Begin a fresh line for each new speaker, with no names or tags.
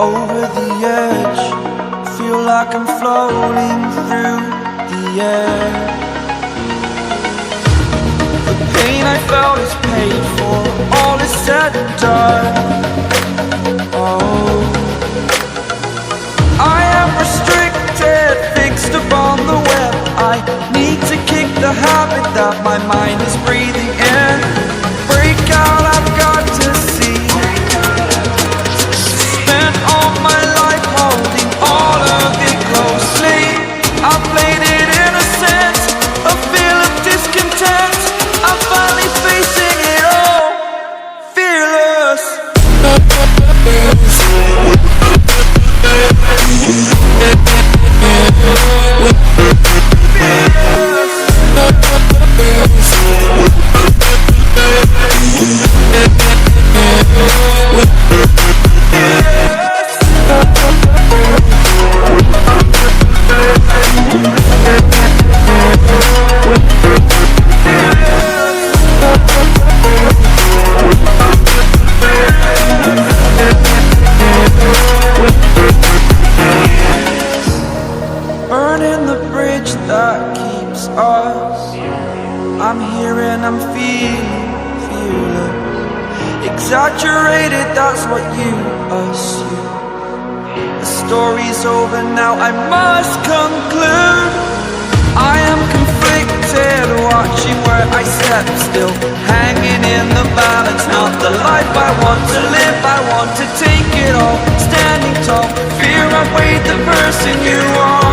over the edge. Feel like I'm floating through the air. The pain I felt is paid for, all is said and done. Oh, I am restricted, fixed upon the web. I need to kick the habit that my mind is breathing in. Break out, I've got to see. Spent all my life holding all of it closely. I played it innocent, a feel of discontent. I'm finally facing it all, fearless. Burning the bridge that keeps us. I'm here and I'm feeling fearless. Exaggerated, that's what you assume. The story's over now, I must conclude. I am conflicted, watching where I step still, hanging in the balance. Not the life I want to live, I want to take it all. Standing tall, fear I've weighed the person you are.